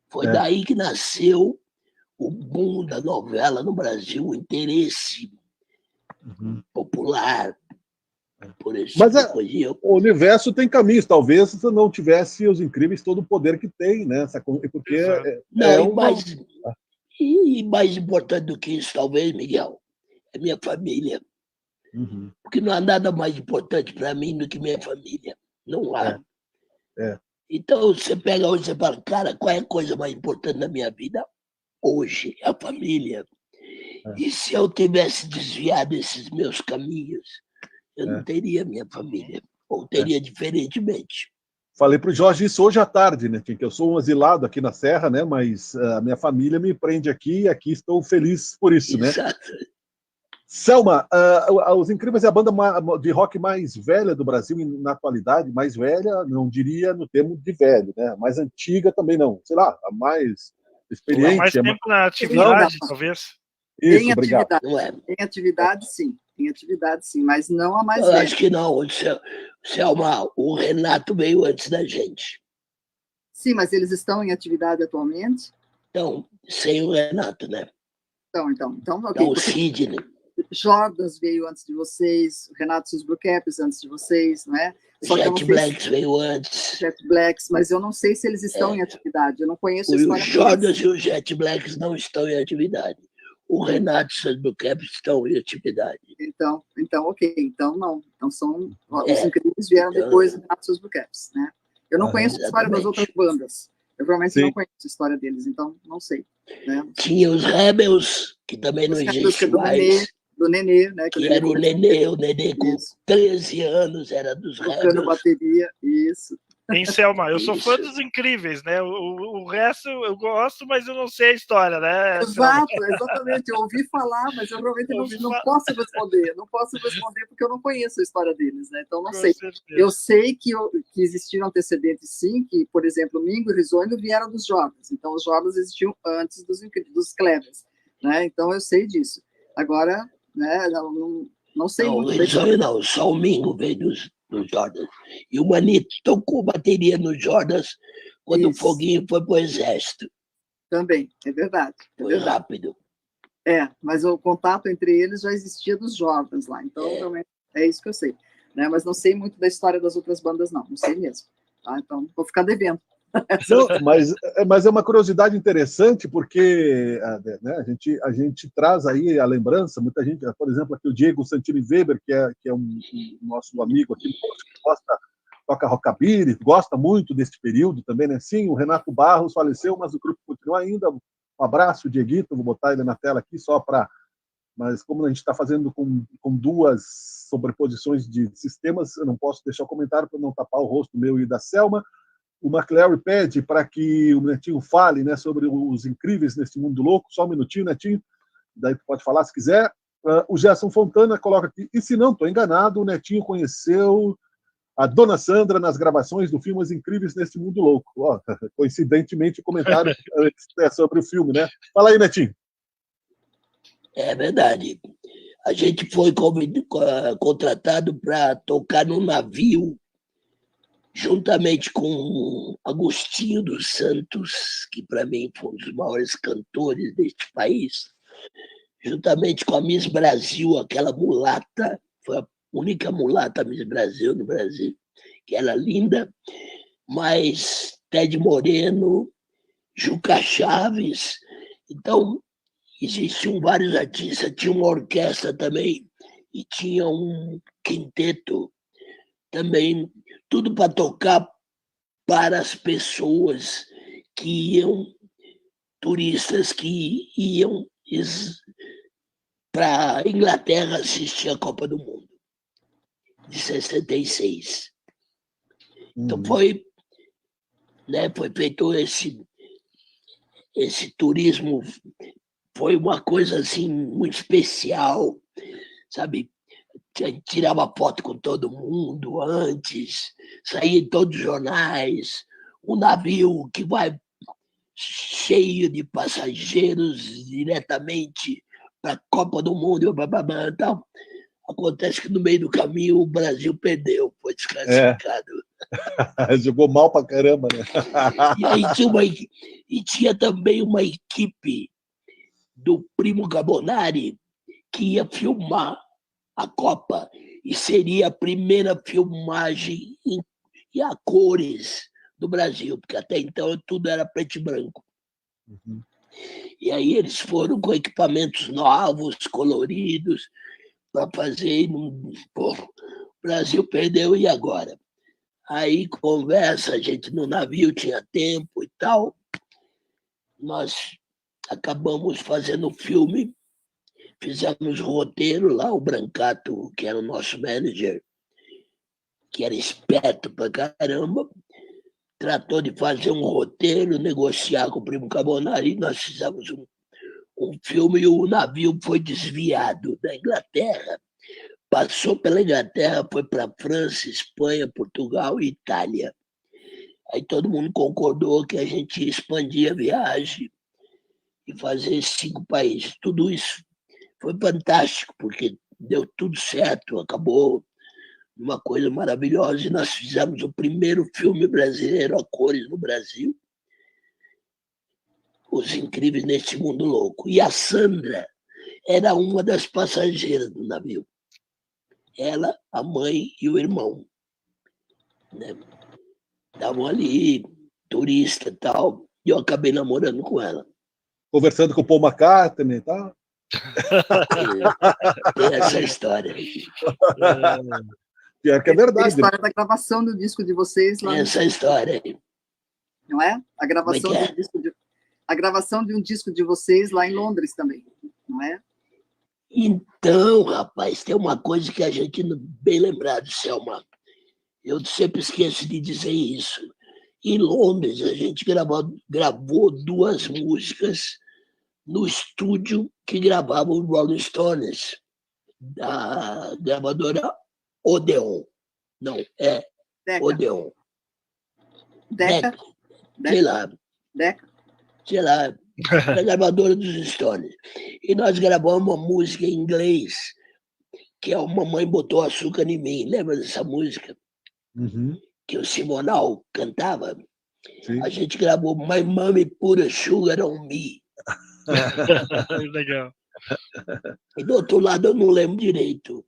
Foi daí que nasceu o boom da novela no Brasil, o interesse popular por esse Mas tipo de coisa. O universo tem caminhos, talvez se não tivesse Os Incríveis todo o poder que tem, né? Porque E mais importante do que isso, talvez, Miguel, é minha família. Porque não há nada mais importante para mim do que minha família. Não há. Então, você pega hoje e você fala, cara, qual é a coisa mais importante na minha vida? Hoje, a família. E se eu tivesse desviado esses meus caminhos, eu não teria minha família. Ou teria diferentemente. Falei para o Jorge isso hoje à tarde, né? Que eu sou um exilado aqui na Serra, né? Mas a minha família me prende aqui e aqui estou feliz por isso, Exato. né? Selma, Os Incríveis é a banda de rock mais velha do Brasil na atualidade, mais velha, não diria no termo de velho, né? Mais antiga também não, sei lá, a mais experiente. Mais tempo na atividade, talvez. Isso, tem obrigado. atividade, sim. Tem atividade, sim, mas não a mais Eu velha. acho que não, Selma, o Renato veio antes da gente. Sim, mas eles estão em atividade atualmente? Então, sem o Renato, né? Então, ok. Então, o Sidney. Jordas veio antes de vocês, Renato e os Blue Caps antes de vocês, não é? Jet Blacks veio antes. Jet Blacks, mas eu não sei se eles estão em atividade, eu não conheço a história. Os Jordas e os Jet Blacks não estão em atividade. o Renato e seus Bucaps estão em atividade. Então, ok. Então, não. Então, são os É, Incríveis vieram então, depois do Renato e seus Bucaps, né? Eu não Aham, conheço a história das outras exatamente. bandas. Eu realmente sim. não conheço a história deles, então não sei. Né? Tinha os Rebels, que também não Os Rebels, que existe é mais, do Nenê, né? que era o Nenê com Isso. 13 anos, era dos Tocando Rebels. bateria, isso. Em Selma, eu sou fã Isso. dos Incríveis, né? O resto eu gosto, mas eu não sei a história, né, Selma? Exato, exatamente. Eu ouvi falar, mas eu realmente não falar. posso responder. Não posso responder porque eu não conheço a história deles, né? Então, não Com sei. certeza. Eu sei que existiram antecedentes, sim, que, por exemplo, Mingo e Risonho vieram dos Jonas. Então, os Jonas existiam antes dos Clevers, né? Então, eu sei disso. Agora, né, não sei Não, muito o da história. Risonho não, só o Mingo veio dos Jordans. E o Manito tocou bateria nos Jordans quando o Isso. Foguinho foi pro exército. Também, é verdade. Foi rápido. Mas o contato entre eles já existia dos jovens lá, então realmente é isso que eu sei. Né? Mas não sei muito da história das outras bandas, não sei mesmo. Tá? Então, vou ficar devendo. Não, mas é uma curiosidade interessante, porque né, a gente traz aí a lembrança, muita gente, por exemplo, aqui o Diego Santini Weber, que é um nosso amigo aqui, que toca rockabilly, gosta muito desse período também, né? Sim, o Renato Barros faleceu, mas o grupo continua ainda. Um abraço, Dieguito, vou botar ele na tela aqui só para... Mas como a gente está fazendo com duas sobreposições de sistemas, eu não posso deixar o comentário para não tapar o rosto meu e da Selma. O McLary pede para que o Netinho fale, né, sobre os Incríveis nesse mundo louco. Só um minutinho, Netinho. Daí tu pode falar se quiser. O Gerson Fontana coloca aqui, e se não estou enganado, o Netinho conheceu a Dona Sandra nas gravações do filme Os Incríveis nesse Mundo Louco. Ó, coincidentemente, o comentário é sobre o filme, né? Fala aí, Netinho. É verdade. A gente foi contratado para tocar num navio, juntamente com Agostinho dos Santos, que para mim foi um dos maiores cantores deste país, juntamente com a Miss Brasil, aquela mulata, foi a única mulata Miss Brasil no Brasil, que era linda, mas Ted Moreno, Juca Chaves. Então, existiam vários artistas, tinha uma orquestra também, e tinha um quinteto também, tudo para tocar para as pessoas que iam, turistas que iam para a Inglaterra assistir a Copa do Mundo, de 66. Então foi feito esse turismo, foi uma coisa assim muito especial, sabe? Tirava foto com todo mundo antes, saía em todos os jornais, um navio que vai cheio de passageiros diretamente para a Copa do Mundo, então, acontece que no meio do caminho o Brasil perdeu, foi desclassificado. Jogou mal pra caramba, né? E aí tinha também uma equipe do Primo Gabonari que ia filmar a Copa, e seria a primeira filmagem a cores do Brasil, porque até então tudo era preto e branco. Uhum. E aí eles foram com equipamentos novos, coloridos, para fazer. Pô, o Brasil perdeu, e agora? Aí conversa, a gente no navio tinha tempo e tal. Nós acabamos fazendo o filme, fizemos o roteiro lá, o Brancato, que era o nosso manager, que era esperto pra caramba, tratou de fazer um roteiro, negociar com o Primo Carbonari, e nós fizemos um filme, e o navio foi desviado da Inglaterra, passou pela Inglaterra, foi para França, Espanha, Portugal e Itália. Aí todo mundo concordou que a gente ia expandir a viagem e fazer 5 países. Tudo isso foi fantástico, porque deu tudo certo, acabou uma coisa maravilhosa, e nós fizemos o primeiro filme brasileiro a cores no Brasil, Os Incríveis nesse Mundo Louco. E a Sandra era uma das passageiras do navio. Ela, a mãe e o irmão. Né? Estavam ali, turista e tal, e eu acabei namorando com ela. Conversando com o Paul McCartney e tal. Tem essa história. Pior que é Tem a verdade. história da gravação do disco de vocês lá. Tem essa história. Não é? A gravação, Como é que é? a gravação de um disco de vocês lá em Londres também, não é? Então, rapaz, tem uma coisa que a gente, bem lembrado, Selma, eu sempre esqueço de dizer isso. Em Londres, a gente gravou 2 músicas no estúdio que gravava o Rolling Stones, da gravadora Odeon. Não, é Decca. Odeon. Decca. Sei lá. Decca. Sei lá, da gravadora dos Stones. E nós gravamos uma música em inglês, que é o Mamãe Botou Açúcar em Mim. Lembra dessa música? Uhum. Que o Simonal cantava? Sim. A gente gravou My Mommy Put a Sugar on Me. Legal. E do outro lado eu não lembro direito.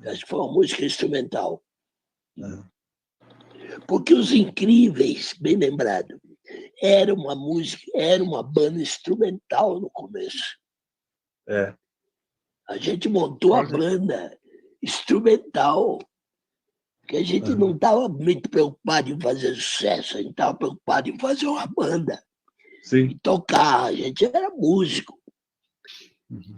Acho que foi uma música instrumental. Porque Os Incríveis, bem lembrado, era uma música, era uma banda instrumental no começo. É. A gente montou a banda instrumental, porque a gente não estava muito preocupado em fazer sucesso, a gente estava preocupado em fazer uma banda, Sim. em tocar. A gente era músico.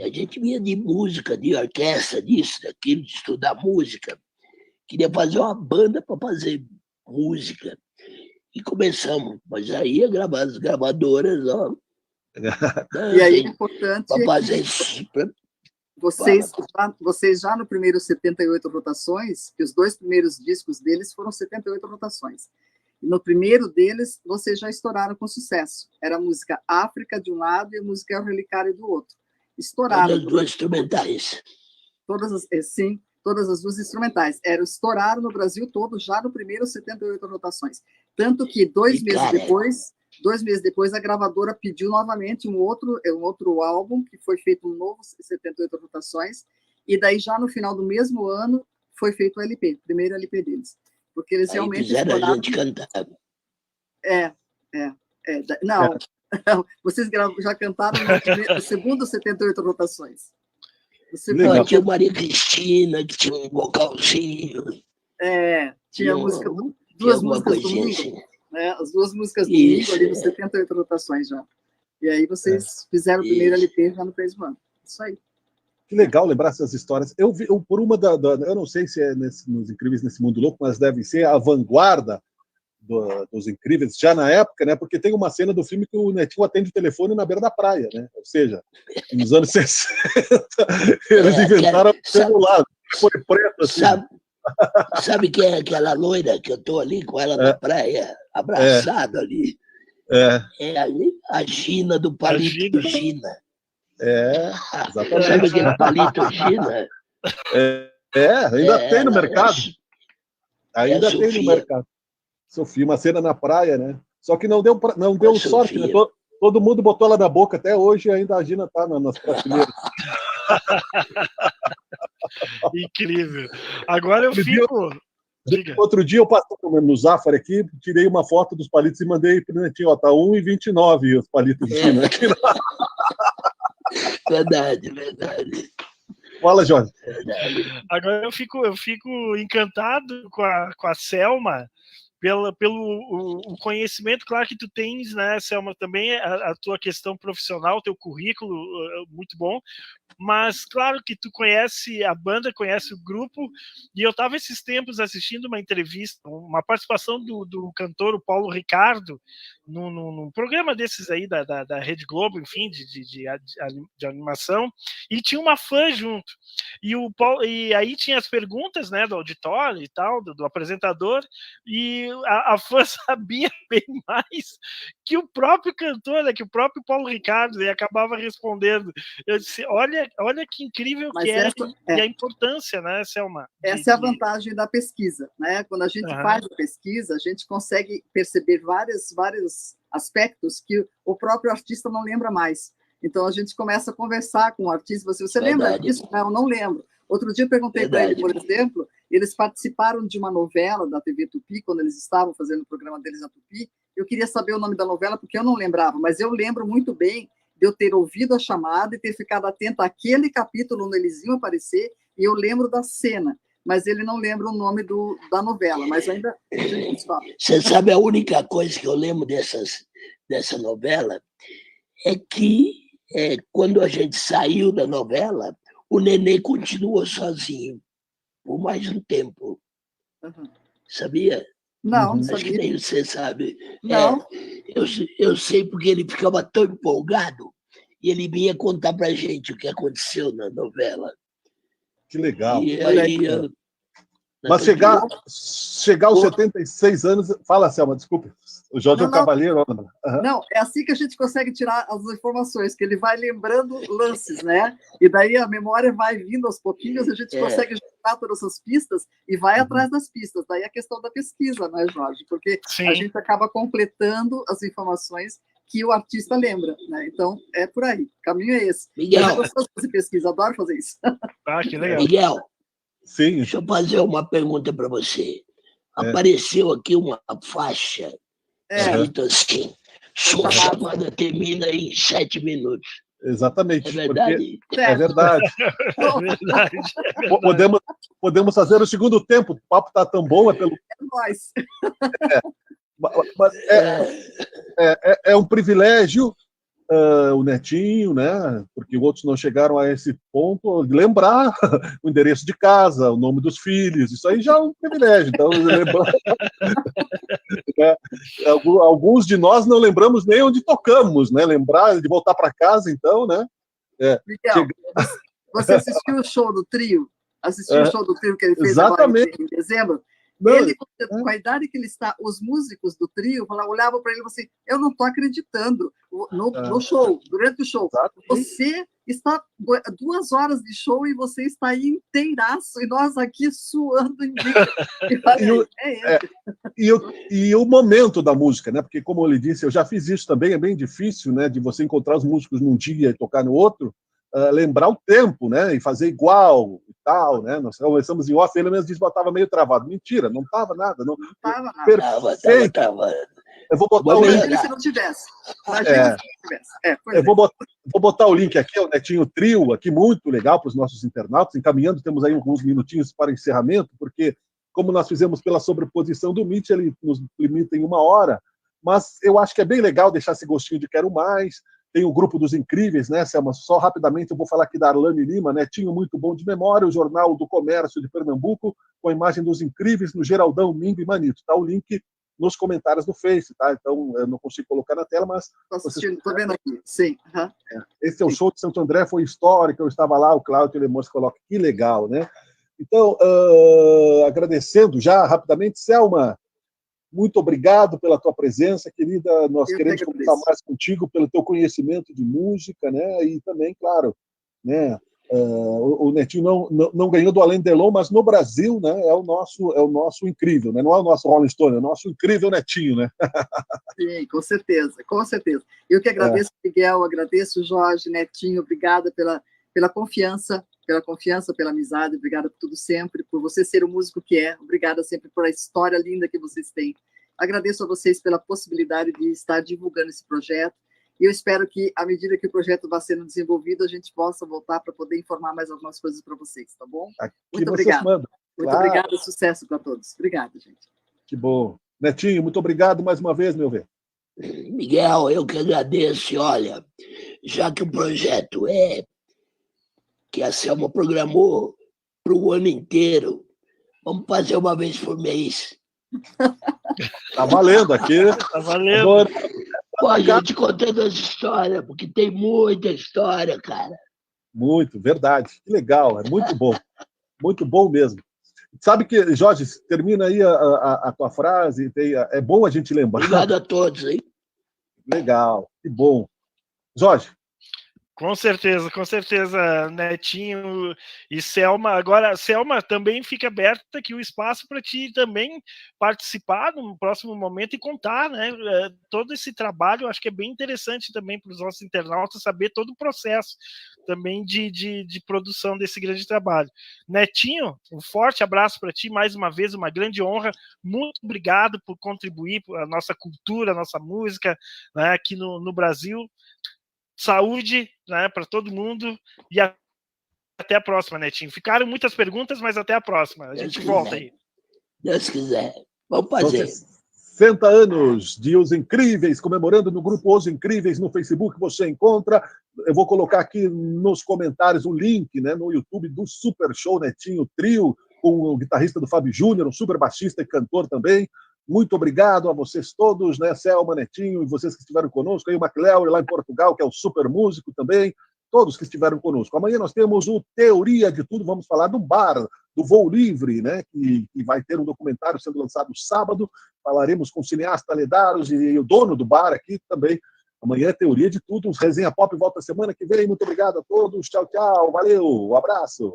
A gente vinha de música, de orquestra, disso, daquilo, de estudar música. Queria fazer uma banda para fazer música. E começamos, mas aí as gravadoras, ó. E aí é importante para fazer vocês já no primeiro 78 rotações, que os 2 primeiros discos deles foram 78 rotações. E no primeiro deles, vocês já estouraram com sucesso. Era a música África de um lado e a música El Relicário do outro. Estouraram. Todas as 2 instrumentais. Sim, todas as 2 instrumentais. Estouraram no Brasil todo já no primeiro 78 rotações. Tanto que 2 meses depois, a gravadora pediu novamente um outro álbum, que foi feito um novo 78 rotações, e daí já no final do mesmo ano foi feito o LP, o primeiro LP deles. Porque eles aí realmente fizeram a gente cantar. Não, vocês já cantaram no segundo 78 rotações. Não, tinha Maria Cristina, que tinha um vocalzinho. Tinha música, 2 músicas do Mingo, né? As 2 músicas do Mingo ali nos 78 rotações já. E aí vocês fizeram o primeiro LP já no mesmo ano. Isso aí. Que legal lembrar essas histórias. Eu por uma eu não sei se é nos Incríveis Nesse Mundo Louco, mas deve ser a vanguarda dos Incríveis, já na época, né? Porque tem uma cena do filme que o Netinho atende o telefone na beira da praia, né? Ou seja, nos anos 60, eles inventaram o celular, foi preto assim. Sabe quem é aquela loira que eu tô ali com ela na praia, abraçado ali? É a Gina do Palito Gina. Exatamente. Sabe aquele Palito Gina? Ainda tem no mercado. Ainda tem no mercado. Sofia, uma cena na praia, né? Só que não deu sorte, né? Todo mundo botou ela na boca, até hoje ainda a Gina tá nas prateleiras. Incrível. Agora eu fico... Outro dia eu passei no Zafari aqui, tirei uma foto dos palitos e mandei pro Netinho, ó, tá 1,29 os palitos de Gina aqui. Verdade. Fala, Jorge. Agora eu fico encantado com a Selma, pelo conhecimento, claro, que tu tens, né, Selma, também a tua questão profissional, teu currículo, muito bom, mas claro que tu conhece a banda, conhece o grupo, e eu estava esses tempos assistindo uma entrevista, uma participação do cantor, o Paulo Ricardo, num programa desses aí da Rede Globo, enfim, de animação, e tinha uma fã junto, e aí tinha as perguntas, né, do auditório e tal, do apresentador, e a fã sabia bem mais que o próprio cantor, né, que o próprio Paulo Ricardo, e acabava respondendo. Eu disse, olha que incrível. Mas e a importância, né, Selma? Essa é a vantagem da pesquisa, né? Quando a gente faz a pesquisa, a gente consegue perceber vários aspectos que o próprio artista não lembra mais. Então a gente começa a conversar com o artista, você lembra disso? Não lembro. Outro dia eu perguntei para ele, por exemplo, eles participaram de uma novela da TV Tupi, quando eles estavam fazendo o programa deles na Tupi. Eu queria saber o nome da novela, porque eu não lembrava, mas eu lembro muito bem de eu ter ouvido a chamada e ter ficado atenta àquele capítulo onde eles iam aparecer, e eu lembro da cena, mas ele não lembra o nome da novela, mas ainda... Você sabe, a única coisa que eu lembro dessa novela é que quando a gente saiu da novela, o Nenê continuou sozinho por mais um tempo. Uhum. Sabia? Não, não Acho sabia. que nem você sabe. Não. Eu sei porque ele ficava tão empolgado e ele vinha contar pra gente o que aconteceu na novela. Que legal. E aí, mas chegar aos 76 anos... Fala, Selma, desculpe. O Jorge é um cavalheiro. Uhum. Não, é assim que a gente consegue tirar as informações, que ele vai lembrando lances, né? E daí a memória vai vindo aos pouquinhos, a gente consegue juntar todas essas pistas e vai atrás das pistas. Daí a questão da pesquisa, né, Jorge? Porque a gente acaba completando as informações que o artista lembra, né? Então, é por aí. O caminho é esse. Miguel. Eu gosto de fazer pesquisa, adoro fazer isso. Ah, que legal. Miguel, sim. Deixa eu fazer uma pergunta para você. Apareceu aqui uma faixa escrito assim: sua chamada termina em 7 minutos. Exatamente. É verdade? É verdade. Podemos fazer o segundo tempo. O papo está tão bom. É nóis. Mas é um privilégio o Netinho, né? Porque outros não chegaram a esse ponto, lembrar o endereço de casa, o nome dos filhos, isso aí já é um privilégio. Então, alguns de nós não lembramos nem onde tocamos, né? Lembrar de voltar para casa, então, né? Miguel, você assistiu o show do trio? Assistiu o show do trio que ele fez agora em dezembro? Não, ele, com a idade que ele está, os músicos do trio olhavam para ele e falavam assim: eu não estou acreditando no show, durante o show. Você está 2 horas de show e você está aí inteiraço, e nós aqui suando em dia. E o momento da música, né? Porque, como eu lhe disse, eu já fiz isso também, é bem difícil, né? De você encontrar os músicos num dia e tocar no outro. Lembrar o tempo, né? E fazer igual e tal, né? Nós conversamos em off, ele mesmo disse que estava meio travado. Mentira, não estava nada. Não estava nada. Perfeito. Tava. Eu vou botar o link. Se não tivesse. Eu vou botar o link aqui, o Netinho Trio, aqui, muito legal para os nossos internautas. Encaminhando, temos aí alguns minutinhos para encerramento, porque, como nós fizemos pela sobreposição do Meet, ele nos limita em 1 hora, mas eu acho que é bem legal deixar esse gostinho de quero mais. Tem o Grupo dos Incríveis, né, Selma? Só rapidamente eu vou falar aqui da Arlane Lima, Netinho muito bom de memória, o Jornal do Comércio de Pernambuco, com a imagem dos Incríveis no Geraldão, Mingo e Manito. Tá o link nos comentários do Face, tá? Então eu não consigo colocar na tela, mas... Estou vendo aqui, sim. Esse é o show de Santo André, foi histórico, eu estava lá, o Cláudio Lemons coloca, que legal, né? Então, agradecendo já rapidamente, Selma, muito obrigado pela tua presença, querida. Nós queremos conversar mais contigo pelo teu conhecimento de música, né? E também, claro, né? O Netinho não ganhou do Alain Delon, mas no Brasil, né? É o nosso incrível, né? Não é o nosso Rolling Stone, é o nosso incrível Netinho, né? Sim, com certeza, com certeza. Eu que agradeço, Miguel, agradeço, Jorge, Netinho, obrigada pela confiança, pela amizade, obrigada por tudo sempre, por você ser o músico que é, obrigada sempre por a história linda que vocês têm. Agradeço a vocês pela possibilidade de estar divulgando esse projeto, e eu espero que, à medida que o projeto vai sendo desenvolvido, a gente possa voltar para poder informar mais algumas coisas para vocês, tá bom? Muito obrigada. Muito obrigada, sucesso para todos. Obrigada, gente. Que bom. Netinho, muito obrigado mais uma vez, meu velho. Miguel, eu que agradeço, e olha, já que o projeto que a Selma programou para o ano inteiro, vamos fazer uma vez por mês. Tá valendo aqui. Tá valendo. Agora, pô, a gente contando essa história, porque tem muita história, cara. Muito, verdade. Que legal, é muito bom. Muito bom mesmo. Sabe que, Jorge, termina aí a tua frase, é bom a gente lembrar. Obrigado a todos, hein? Legal, que bom. Jorge. Com certeza, Netinho e Selma. Agora, Selma, também fica aberto aqui o espaço para ti também participar no próximo momento e contar, né? Todo esse trabalho, eu acho que é bem interessante também para os nossos internautas saber todo o processo também de produção desse grande trabalho. Netinho, um forte abraço para ti, mais uma vez, uma grande honra. Muito obrigado por contribuir para a nossa cultura, a nossa música, né, aqui no Brasil. saúde, né, para todo mundo e até a próxima, Netinho. Ficaram muitas perguntas, mas até a próxima. A gente volta aí. Deus quiser. Vamos fazer. 60 anos de Os Incríveis, comemorando no grupo Os Incríveis no Facebook, você encontra. Eu vou colocar aqui nos comentários o link, né, no YouTube do Super Show Netinho Trio, com o guitarrista do Fábio Júnior, um super baixista e cantor também. Muito obrigado a vocês todos, né, Selma, Netinho, e vocês que estiveram conosco, aí o MacLeod lá em Portugal, que é o super músico também, todos que estiveram conosco. Amanhã nós temos o Teoria de Tudo, vamos falar do bar, do Voo Livre, né, que vai ter um documentário sendo lançado sábado. Falaremos com o cineasta Ledaros e o dono do bar aqui também. Amanhã é Teoria de Tudo. Resenha Pop volta semana que vem. Muito obrigado a todos. Tchau, tchau. Valeu. Um abraço.